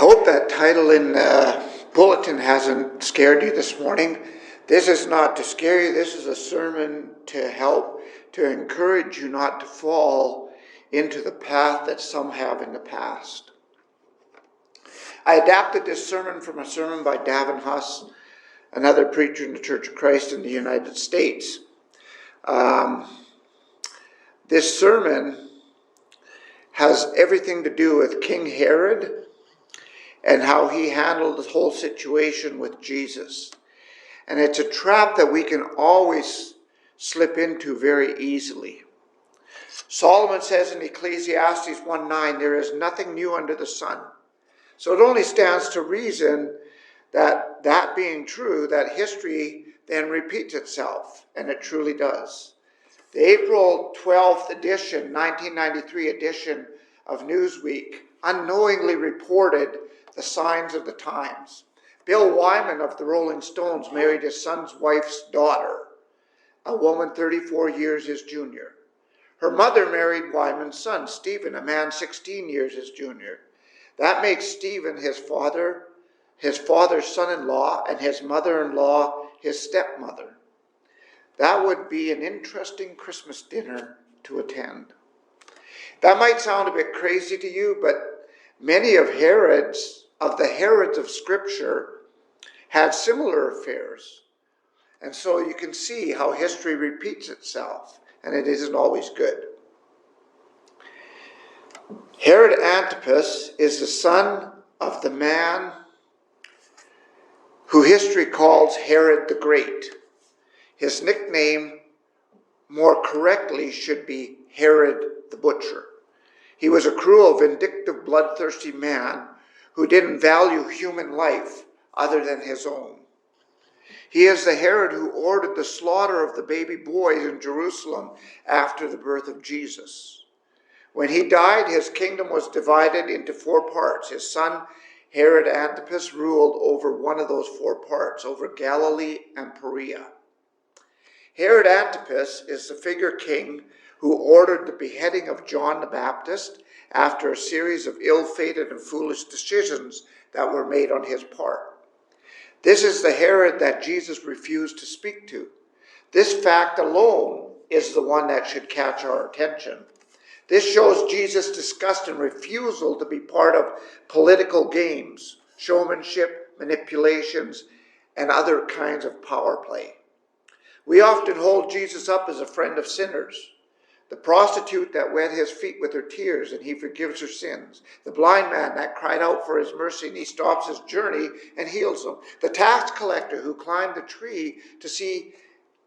hope that title in the bulletin hasn't scared you this morning. This is not to scare you. This is a sermon to help, to encourage you not to fall into the path that some have in the past. I adapted this sermon from a sermon by Davin Huss, another preacher in the Church of Christ in the United States. This sermon has everything to do with King Herod and how he handled the whole situation with Jesus. And it's a trap that we can always slip into very easily. Solomon says in Ecclesiastes 1:9, there is nothing new under the sun. So it only stands to reason that being true, that history then repeats itself, and it truly does. The April 12th edition, 1993 edition of Newsweek unknowingly reported the signs of the times. Bill Wyman of the Rolling Stones married his son's wife's daughter, a woman 34 years his junior. Her mother married Wyman's son, Stephen, a man 16 years his junior. That makes Stephen his father's son-in-law, and his mother-in-law his stepmother. That would be an interesting Christmas dinner to attend. That might sound a bit crazy to you, but many of the Herods of Scripture had similar affairs. And so you can see how history repeats itself, and it isn't always good. Herod Antipas is the son of the man who history calls Herod the Great. His nickname, more correctly, should be Herod the Butcher. He was a cruel, vindictive, bloodthirsty man who didn't value human life other than his own. He is the Herod who ordered the slaughter of the baby boys in Jerusalem after the birth of Jesus. When he died, his kingdom was divided into 4 parts. His son, Herod Antipas, ruled over one of those 4 parts, over Galilee and Perea. Herod Antipas is the figure king who ordered the beheading of John the Baptist after a series of ill-fated and foolish decisions that were made on his part. This is the Herod that Jesus refused to speak to. This fact alone is the one that should catch our attention. This shows Jesus' disgust and refusal to be part of political games, showmanship, manipulations, and other kinds of power play. We often hold Jesus up as a friend of sinners. The prostitute that wet his feet with her tears and he forgives her sins. The blind man that cried out for his mercy and he stops his journey and heals him. The tax collector who climbed the tree to see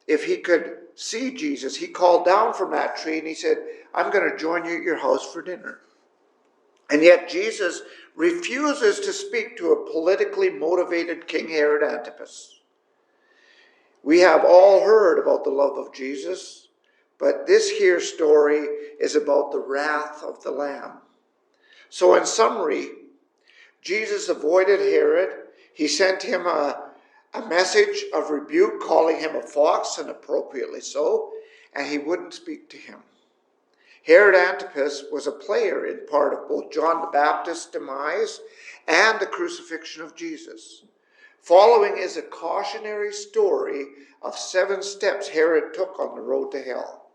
if he could see Jesus. He called down from that tree and he said, I'm going to join you at your house for dinner. And yet Jesus refuses to speak to a politically motivated King Herod Antipas. We have all heard about the love of Jesus, but this here story is about the wrath of the Lamb. So in summary, Jesus avoided Herod. He sent him a message of rebuke, calling him a fox, and appropriately so, and he wouldn't speak to him. Herod Antipas was a player in part of both John the Baptist's demise and the crucifixion of Jesus. Following is a cautionary story of 7 steps Herod took on the road to hell.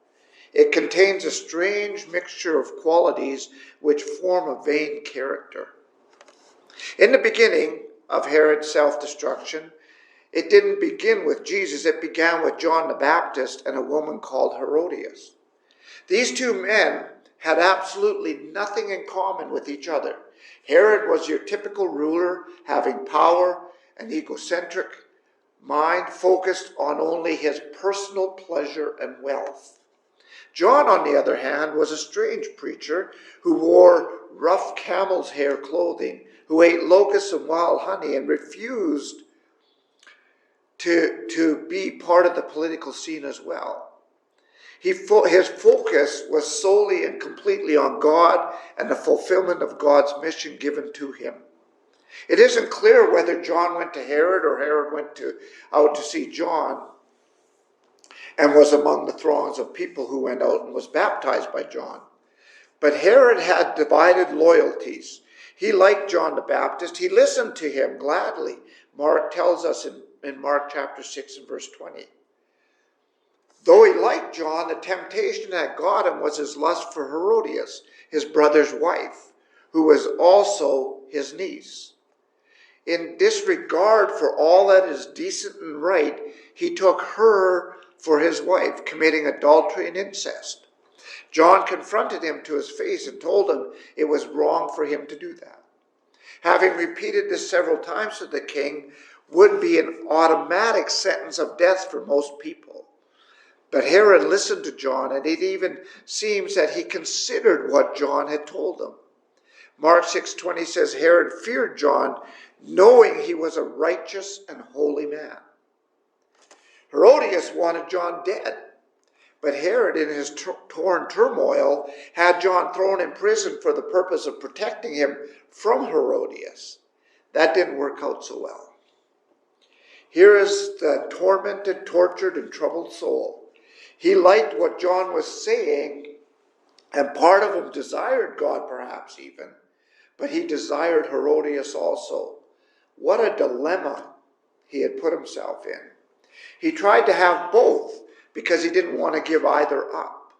It contains a strange mixture of qualities which form a vain character. In the beginning of Herod's self-destruction, it didn't begin with Jesus. It began with John the Baptist and a woman called Herodias. These 2 men had absolutely nothing in common with each other. Herod was your typical ruler, having power, an egocentric mind focused on only his personal pleasure and wealth. John, on the other hand, was a strange preacher who wore rough camel's hair clothing, who ate locusts and wild honey, and refused to be part of the political scene as well. His focus was solely and completely on God and the fulfillment of God's mission given to him. It isn't clear whether John went to Herod or Herod went out to see John and was among the throngs of people who went out and was baptized by John. But Herod had divided loyalties. He liked John the Baptist. He listened to him gladly. Mark tells us in Mark chapter 6 and verse 20. Though he liked John, the temptation that got him was his lust for Herodias, his brother's wife, who was also his niece. In disregard for all that is decent and right, he took her for his wife, committing adultery and incest. John confronted him to his face and told him it was wrong for him to do that. Having repeated this several times to the king would be an automatic sentence of death for most people. But Herod listened to John, and it even seems that he considered what John had told him. Mark 6:20 says, Herod feared John, knowing he was a righteous and holy man. Herodias wanted John dead, but Herod, in his torn turmoil, had John thrown in prison for the purpose of protecting him from Herodias. That didn't work out so well. Here is the tormented, tortured, and troubled soul. He liked what John was saying, and part of him desired God perhaps even, but he desired Herodias also. What a dilemma he had put himself in. He tried to have both because he didn't want to give either up.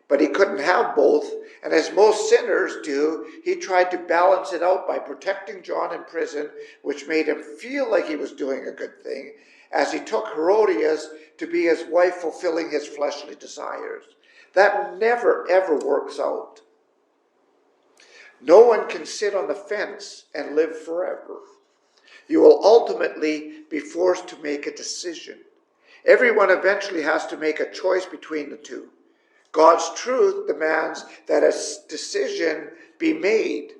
But he couldn't have both, and as most sinners do, he tried to balance it out by protecting John in prison, which made him feel like he was doing a good thing, as he took Herodias to be his wife, fulfilling his fleshly desires. That never, ever works out. No one can sit on the fence and live forever. You will ultimately be forced to make a decision. Everyone eventually has to make a choice between the two. God's truth demands that a decision be made.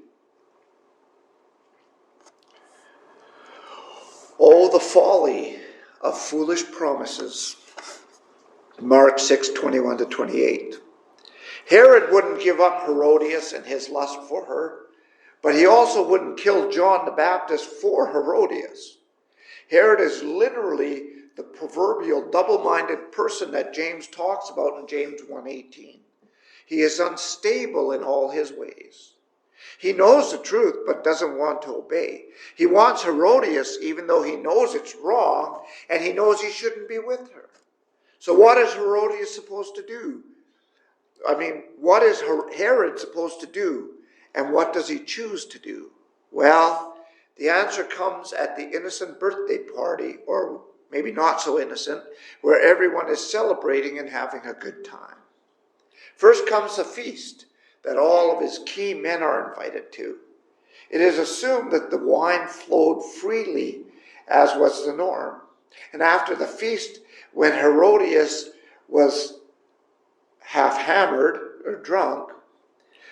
Oh, the folly of foolish promises. Mark 6:21-28. Herod wouldn't give up Herodias and his lust for her, but he also wouldn't kill John the Baptist for Herodias. Herod is literally the proverbial double-minded person that James talks about in James 1:18. He is unstable in all his ways. He knows the truth but doesn't want to obey. He wants Herodias even though he knows it's wrong and he knows he shouldn't be with her. So what is Herodias supposed to do? What is Herod supposed to do? And what does he choose to do? Well, the answer comes at the innocent birthday party, or maybe not so innocent, where everyone is celebrating and having a good time. First comes the feast that all of his key men are invited to. It is assumed that the wine flowed freely, as was the norm. And after the feast, when Herodias was half hammered or drunk,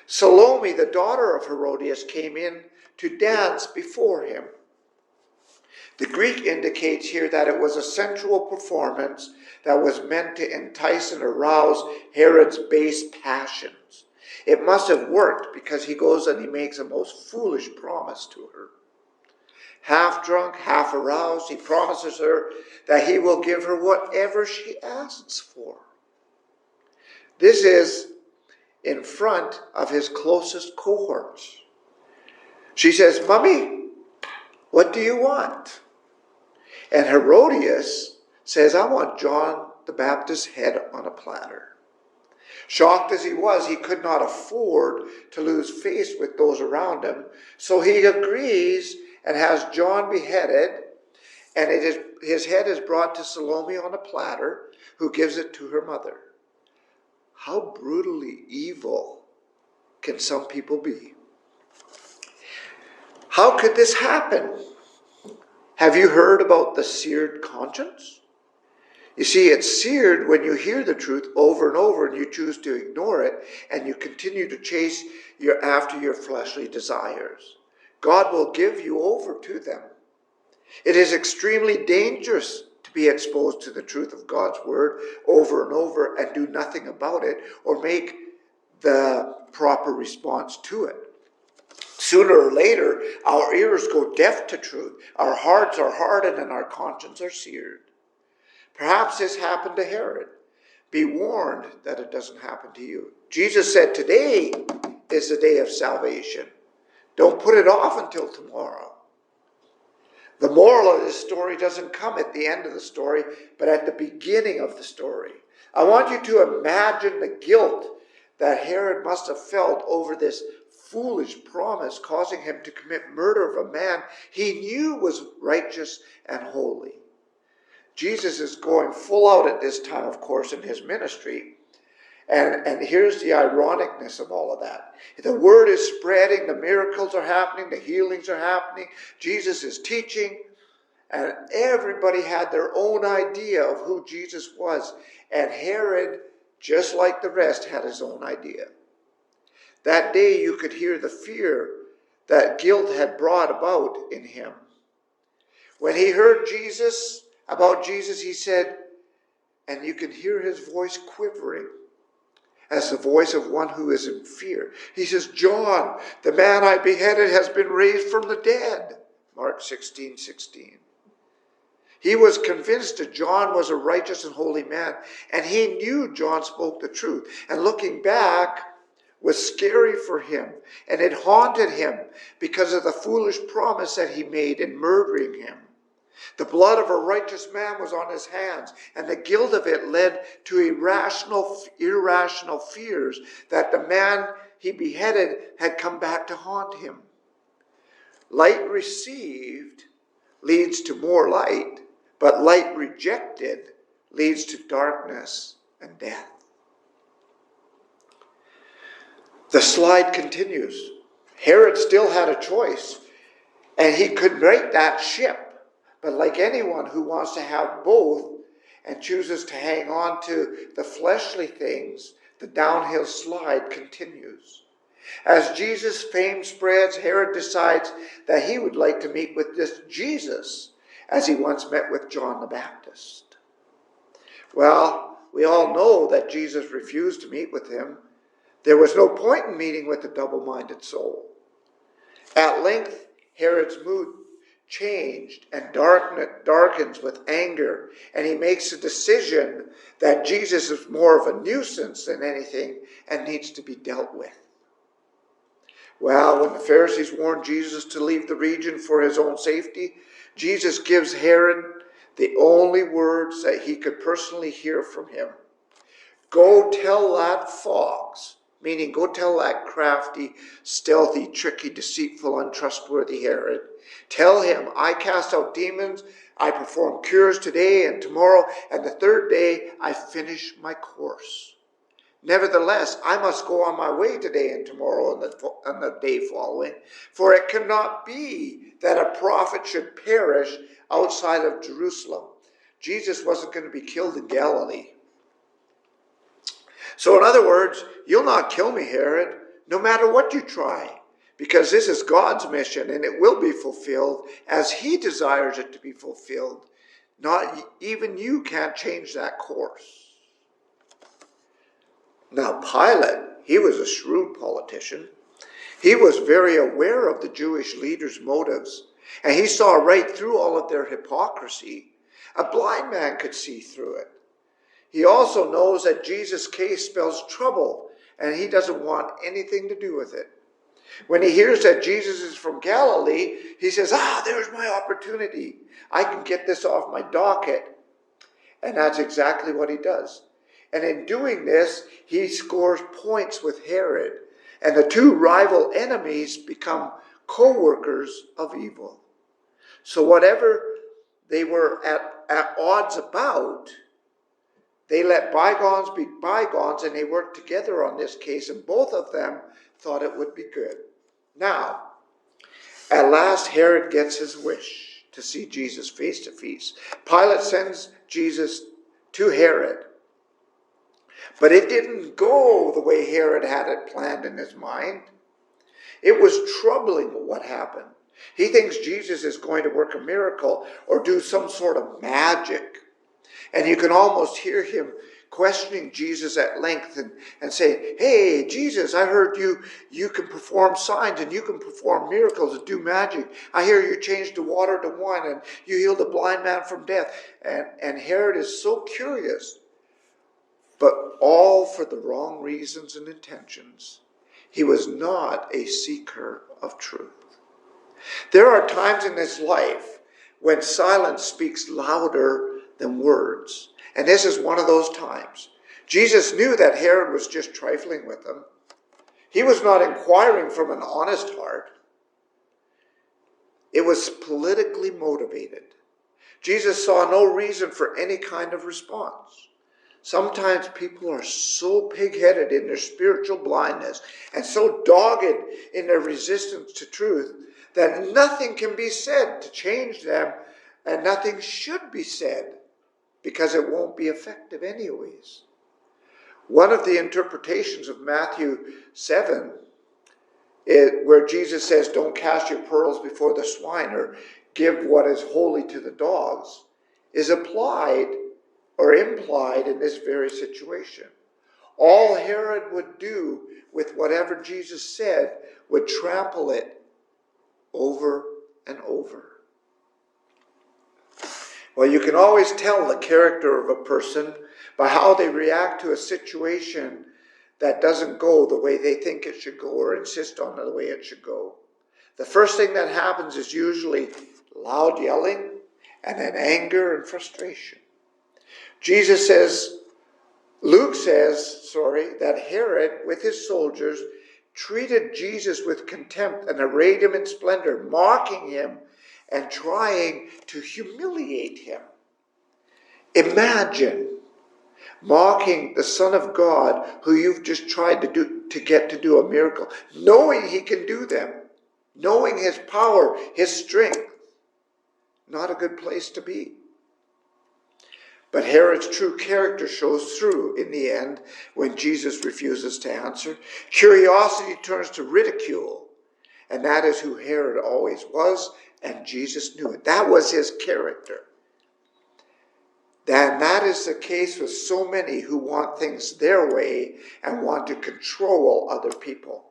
Salome, the daughter of Herodias, came in to dance before him. The Greek indicates here that it was a sensual performance that was meant to entice and arouse Herod's base passions. It must have worked because he goes and he makes a most foolish promise to her. Half drunk, half aroused, he promises her that he will give her whatever she asks for. This is in front of his closest cohorts. She says, "Mommy, what do you want?" And Herodias says, "I want John the Baptist's head on a platter." Shocked as he was, he could not afford to lose face with those around him. So he agrees and has John beheaded, and his head is brought to Salome on a platter, who gives it to her mother. How brutally evil can some people be? How could this happen? Have you heard about the seared conscience? You see, it's seared when you hear the truth over and over and you choose to ignore it and you continue to chase after your fleshly desires. God will give you over to them. It is extremely dangerous to be exposed to the truth of God's word over and over and do nothing about it or make the proper response to it. Sooner or later, our ears go deaf to truth, our hearts are hardened, and our conscience are seared. Perhaps this happened to Herod. Be warned that it doesn't happen to you. Jesus said, "Today is the day of salvation." Don't put it off until tomorrow. The moral of this story doesn't come at the end of the story, but at the beginning of the story. I want you to imagine the guilt that Herod must have felt over this foolish promise, causing him to commit murder of a man he knew was righteous and holy. Jesus is going full out at this time, of course, in his ministry. And here's the ironicness of all of that. The word is spreading, the miracles are happening, the healings are happening, Jesus is teaching, and everybody had their own idea of who Jesus was. And Herod, just like the rest, had his own idea. That day you could hear the fear that guilt had brought about in him. When he heard about Jesus, he said, and you can hear his voice quivering, as the voice of one who is in fear. He says, John, the man I beheaded, has been raised from the dead. Mark 16:16. He was convinced that John was a righteous and holy man, and he knew John spoke the truth. And looking back was scary for him, and it haunted him because of the foolish promise that he made in murdering him. The blood of a righteous man was on his hands, and the guilt of it led to irrational fears that the man he beheaded had come back to haunt him. Light received leads to more light, but light rejected leads to darkness and death. The slide continues. Herod still had a choice, and he could right that ship. But like anyone who wants to have both and chooses to hang on to the fleshly things, the downhill slide continues. As Jesus' fame spreads, Herod decides that he would like to meet with this Jesus as he once met with John the Baptist. Well, we all know that Jesus refused to meet with him. There was no point in meeting with the double-minded soul. At length, Herod's mood changed and darkens with anger, and he makes a decision that Jesus is more of a nuisance than anything and needs to be dealt with. Well, when the Pharisees warned Jesus to leave the region for his own safety, Jesus gives Herod the only words that he could personally hear from him. Go tell that fox, meaning go tell that crafty, stealthy, tricky, deceitful, untrustworthy Herod. Tell him, I cast out demons, I perform cures today and tomorrow, and the third day I finish my course. Nevertheless, I must go on my way today and tomorrow and the day following, for it cannot be that a prophet should perish outside of Jerusalem. Jesus wasn't going to be killed in Galilee. So in other words, you'll not kill me, Herod, no matter what you try, because this is God's mission and it will be fulfilled as he desires it to be fulfilled. Not even you can't change that course. Now Pilate, he was a shrewd politician. He was very aware of the Jewish leaders' motives, and he saw right through all of their hypocrisy. A blind man could see through it. He also knows that Jesus' case spells trouble, and he doesn't want anything to do with it. When he hears that Jesus is from Galilee, he says, there's my opportunity. I can get this off my docket. And that's exactly what he does. And in doing this, he scores points with Herod, and the two rival enemies become co-workers of evil. So whatever they were at odds about, they let bygones be bygones, and they worked together on this case, and both of them thought it would be good. Now, at last Herod gets his wish to see Jesus face to face. Pilate sends Jesus to Herod. But it didn't go the way Herod had it planned in his mind. It was troubling what happened. He thinks Jesus is going to work a miracle or do some sort of magic. And you can almost hear him questioning Jesus at length and say, hey, Jesus, I heard you can perform signs and you can perform miracles and do magic. I hear you changed the water to wine and you healed a blind man from death. And Herod is so curious, but all for the wrong reasons and intentions. He was not a seeker of truth. There are times in his life when silence speaks louder than words. And this is one of those times. Jesus knew that Herod was just trifling with him. He was not inquiring from an honest heart. It was politically motivated. Jesus saw no reason for any kind of response. Sometimes people are so pig-headed in their spiritual blindness and so dogged in their resistance to truth that nothing can be said to change them, and nothing should be said because it won't be effective anyways. One of the interpretations of Matthew 7, where Jesus says, don't cast your pearls before the swine or give what is holy to the dogs, is applied or implied in this very situation. All Herod would do with whatever Jesus said would trample it over and over. Well, you can always tell the character of a person by how they react to a situation that doesn't go the way they think it should go or insist on the way it should go. The first thing that happens is usually loud yelling and then anger and frustration. Luke says, that Herod with his soldiers treated Jesus with contempt and arrayed him in splendor, mocking him and trying to humiliate him. Imagine mocking the Son of God who you've just tried to get to do a miracle, knowing he can do them, knowing his power, his strength. Not a good place to be. But Herod's true character shows through in the end when Jesus refuses to answer. Curiosity turns to ridicule, and that is who Herod always was, and Jesus knew it. That was his character. And that is the case with so many who want things their way and want to control other people.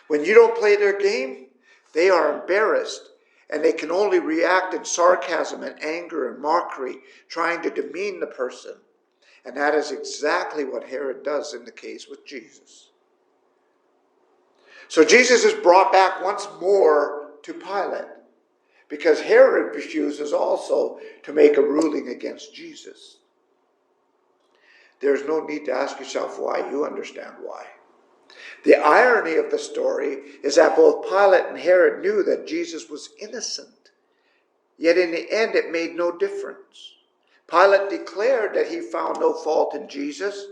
When you don't play their game, they are embarrassed, and they can only react in sarcasm and anger and mockery, trying to demean the person. And that is exactly what Herod does in the case with Jesus. So Jesus is brought back once more to Pilate, because Herod refuses also to make a ruling against Jesus. There's no need to ask yourself why. You understand why. The irony of the story is that both Pilate and Herod knew that Jesus was innocent. Yet in the end, it made no difference. Pilate declared that he found no fault in Jesus.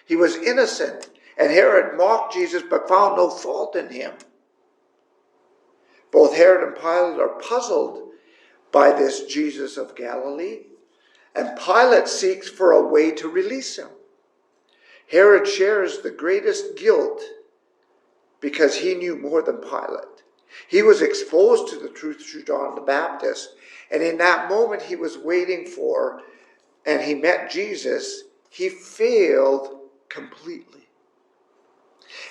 He was innocent. And Herod mocked Jesus but found no fault in him. Both Herod and Pilate are puzzled by this Jesus of Galilee. And Pilate seeks for a way to release him. Herod shares the greatest guilt because he knew more than Pilate. He was exposed to the truth through John the Baptist, and in that moment he was waiting for, and he met Jesus, he failed completely.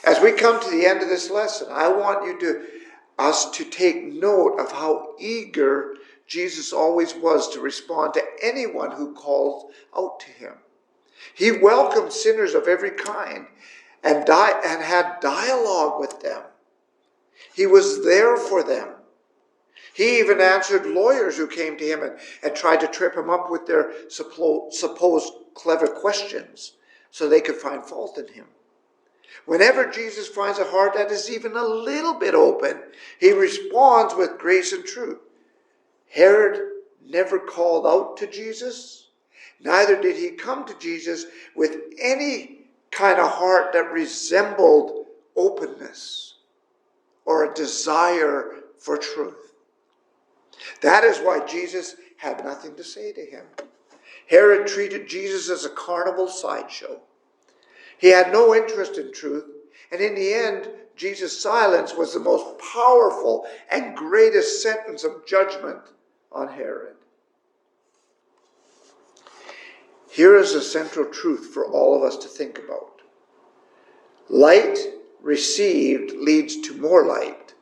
As we come to the end of this lesson, I want us to take note of how eager Jesus always was to respond to anyone who called out to him. He welcomed sinners of every kind and had dialogue with them. He was there for them. He even answered lawyers who came to him and tried to trip him up with their supposed clever questions so they could find fault in him. Whenever Jesus finds a heart that is even a little bit open, he responds with grace and truth. Herod never called out to Jesus. Neither did he come to Jesus with any kind of heart that resembled openness or a desire for truth. That is why Jesus had nothing to say to him. Herod treated Jesus as a carnival sideshow. He had no interest in truth, and in the end, Jesus' silence was the most powerful and greatest sentence of judgment on Herod. Here is a central truth for all of us to think about. Light received leads to more light,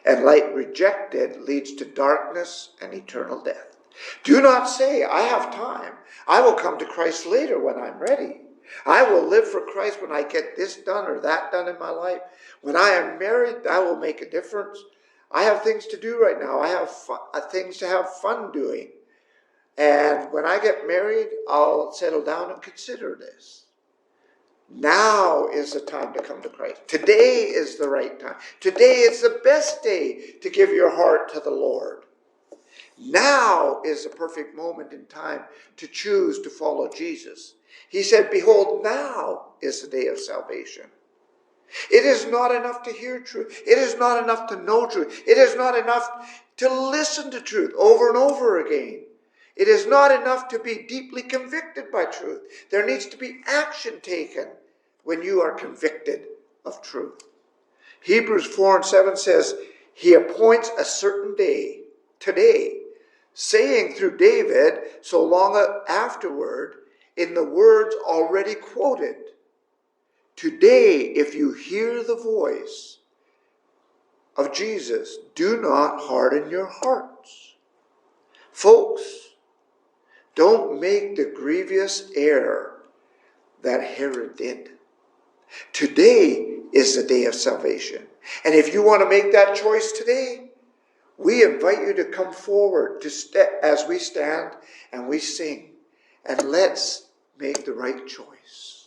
and light rejected leads to darkness and eternal death. Do not say, I have time. I will come to Christ later when I'm ready. I will live for Christ when I get this done or that done in my life. When I am married, that will make a difference. I have things to do right now. I have things to have fun doing. And when I get married, I'll settle down and consider this. Now is the time to come to Christ. Today is the right time. Today is the best day to give your heart to the Lord. Now is the perfect moment in time to choose to follow Jesus. He said, behold, now is the day of salvation. It is not enough to hear truth. It is not enough to know truth. It is not enough to listen to truth over and over again. It is not enough to be deeply convicted by truth. There needs to be action taken when you are convicted of truth. Hebrews 4:7 says, he appoints a certain day, today, saying through David, so long afterward, in the words already quoted, today, if you hear the voice of Jesus, do not harden your hearts. Folks, don't make the grievous error that Herod did. Today is the day of salvation. And if you want to make that choice today, we invite you to come forward as we stand and we sing. And let's make the right choice.